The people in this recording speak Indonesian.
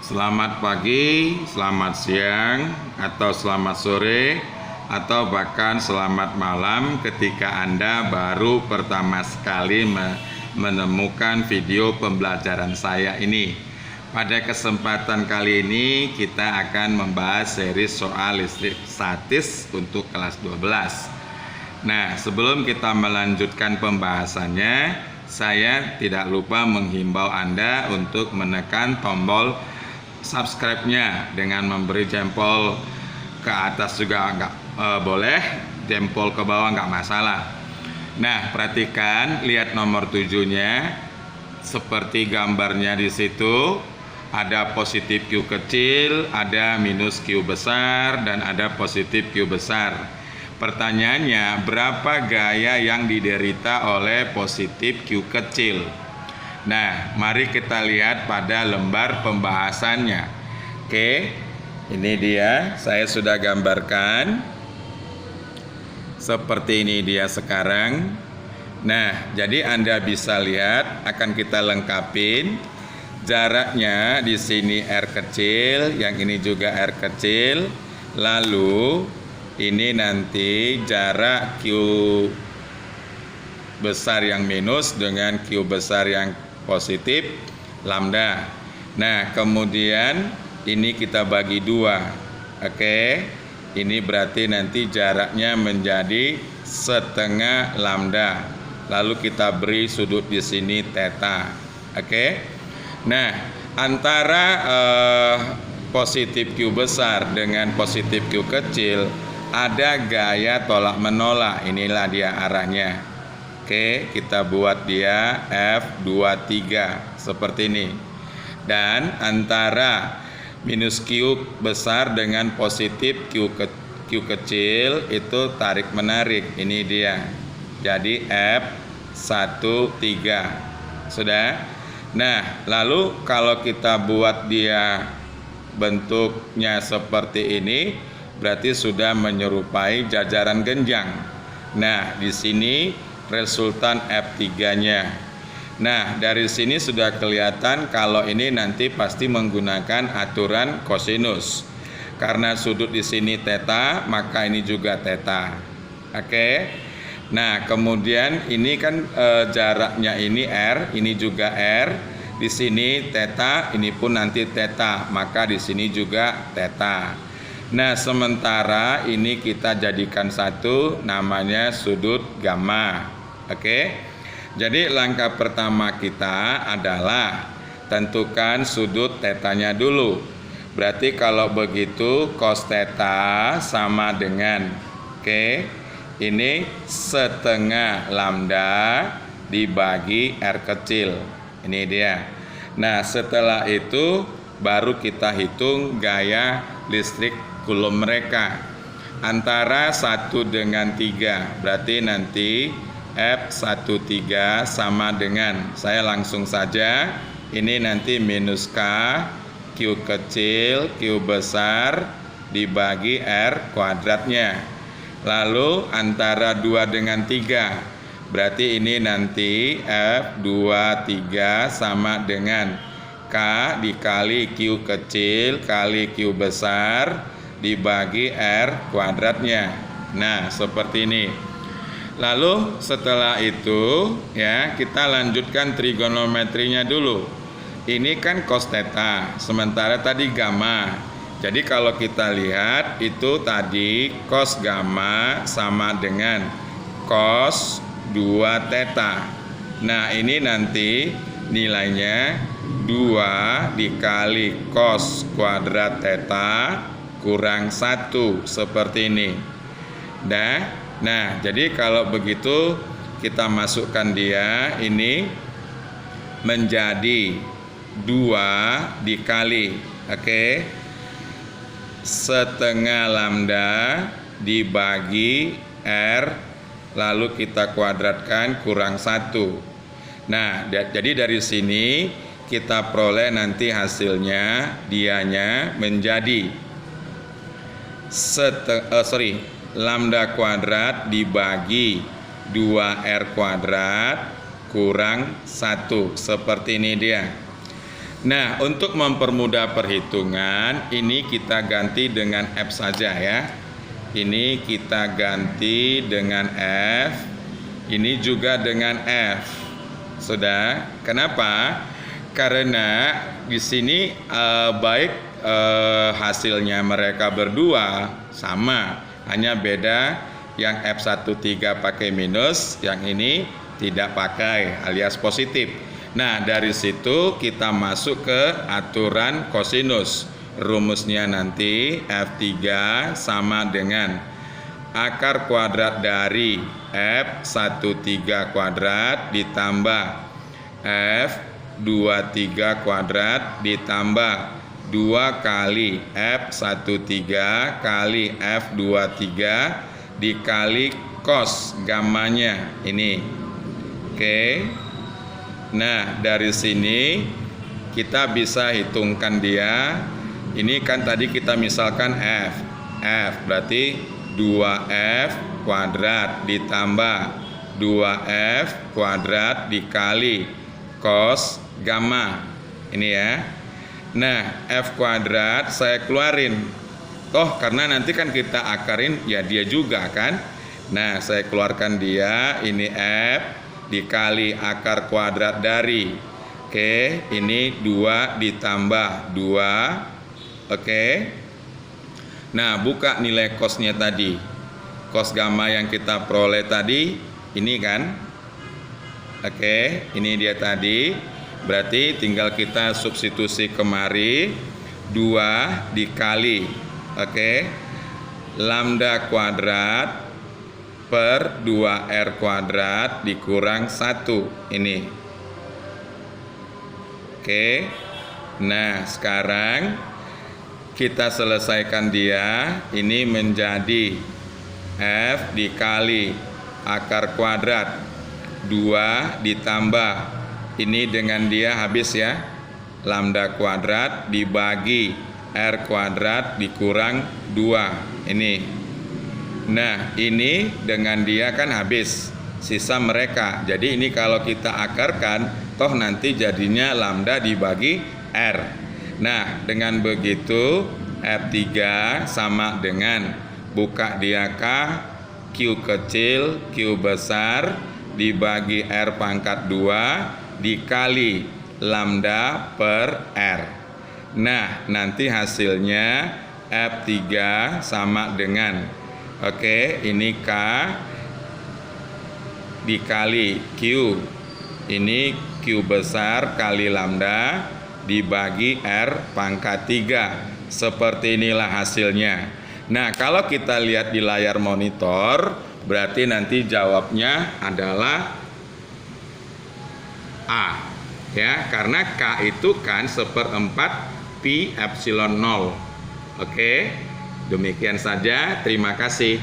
Selamat pagi, selamat siang, atau selamat sore, atau bahkan selamat malam ketika Anda baru pertama sekali menemukan video pembelajaran saya ini. Pada kesempatan kali ini kita akan membahas seri soal listrik statis untuk kelas 12. Nah, sebelum kita melanjutkan pembahasannya, saya tidak lupa menghimbau Anda untuk menekan tombol subscribe-nya dengan memberi jempol ke atas juga nggak boleh, jempol ke bawah nggak masalah. Nah, perhatikan, lihat nomor 7-nya seperti gambarnya di situ. Ada positif Q kecil, ada minus Q besar, dan ada positif Q besar. Pertanyaannya, berapa gaya yang diderita oleh positif Q kecil? Nah, mari kita lihat pada lembar pembahasannya. Oke, ini dia, saya sudah gambarkan. Seperti ini dia sekarang. Nah, jadi Anda bisa lihat, akan kita lengkapin. Jaraknya di sini R kecil, yang ini juga R kecil. Lalu, ini nanti jarak Q besar yang minus dengan Q besar yang positif, lambda. Nah, kemudian ini kita bagi dua. Oke, ini berarti nanti jaraknya menjadi setengah lambda. Lalu kita beri sudut di sini theta. Oke. Nah, antara positif Q besar dengan positif Q kecil ada gaya tolak menolak. Inilah dia arahnya. Oke, kita buat dia F23 seperti ini. Dan antara minus Q besar dengan positif Q kecil itu tarik menarik. Ini dia. Jadi F13. Sudah? Nah, lalu kalau kita buat dia bentuknya seperti ini, berarti sudah menyerupai jajaran genjang. Nah, di sini resultan F3-nya. Nah, dari sini sudah kelihatan kalau ini nanti pasti menggunakan aturan kosinus. Karena sudut di sini theta, maka ini juga theta. Oke. Nah, kemudian ini kan jaraknya ini R, ini juga R. Di sini theta, ini pun nanti theta, maka di sini juga theta. Nah, sementara ini kita jadikan satu, namanya sudut gamma. Oke, jadi langkah pertama kita adalah tentukan sudut tetanya dulu. Berarti kalau begitu cos theta sama dengan, ini setengah lambda dibagi R kecil. Ini dia. Nah, setelah itu baru kita hitung gaya listrik kulum mereka antara 1 dengan 3. Berarti nanti F13 sama dengan, saya langsung saja, ini nanti minus K, Q kecil, Q besar dibagi R kuadratnya. Lalu antara 2 dengan 3, berarti ini nanti F23 sama dengan K dikali Q kecil kali Q besar dibagi R kuadratnya. Nah, seperti ini. Lalu setelah itu ya, kita lanjutkan trigonometrinya dulu. Ini kan cos theta, sementara tadi gamma. Jadi kalau kita lihat itu tadi cos gamma sama dengan cos 2 theta. Nah, ini nanti nilainya 2 dikali cos kuadrat theta kurang 1 seperti ini. Nah, jadi kalau begitu kita masukkan dia ini menjadi 2 dikali setengah lambda dibagi R, lalu kita kuadratkan kurang 1. Nah, jadi dari sini kita peroleh nanti hasilnya dianya menjadi lambda kuadrat dibagi 2R kuadrat kurang 1. Seperti ini dia. Nah, untuk mempermudah perhitungan, ini kita ganti dengan F saja ya. Ini kita ganti dengan F. Ini juga dengan F. Sudah? Kenapa? Karena di sini baik hasilnya mereka berdua sama, hanya beda yang F13 pakai minus, yang ini tidak pakai alias positif. Nah, dari situ kita masuk ke aturan kosinus. Rumusnya nanti F3 sama dengan akar kuadrat dari F13 kuadrat ditambah F23 kuadrat ditambah 2 kali F13 kali F23 dikali cos gamanya ini. Oke. Nah, dari sini kita bisa hitungkan dia. Ini kan tadi kita misalkan F. F berarti 2F kuadrat ditambah 2F kuadrat dikali cos gamma. Ini ya. Nah, F kuadrat saya keluarin. Toh karena nanti kan kita akarin ya dia juga kan. Nah, saya keluarkan dia, ini F dikali akar kuadrat dari. Oke, ini 2 ditambah 2. Oke. Nah, buka nilai cosnya tadi. Cos gamma yang kita peroleh tadi, ini kan. Oke, ini dia tadi. Berarti tinggal kita substitusi kemari. 2 dikali, oke, lambda kuadrat per 2R kuadrat dikurang 1 ini. Oke. Nah, sekarang kita selesaikan dia. Ini menjadi F dikali akar kuadrat 2 ditambah ini dengan dia habis ya, lambda kuadrat dibagi R kuadrat dikurang 2 ini. Nah, ini dengan dia kan habis, sisa mereka. Jadi ini kalau kita akarkan, toh nanti jadinya lambda dibagi R. Nah, dengan begitu F3 sama dengan buka dia K, Q kecil, Q besar dibagi R pangkat 2 dikali lambda per R. Nah, nanti hasilnya F3 sama dengan, oke, ini K dikali Q. Ini Q besar kali lambda dibagi R pangkat 3. Seperti inilah hasilnya. Nah, kalau kita lihat di layar monitor, berarti nanti jawabnya adalah A. Ya, karena K itu kan 1/4 pi epsilon 0. Oke, demikian saja. Terima kasih.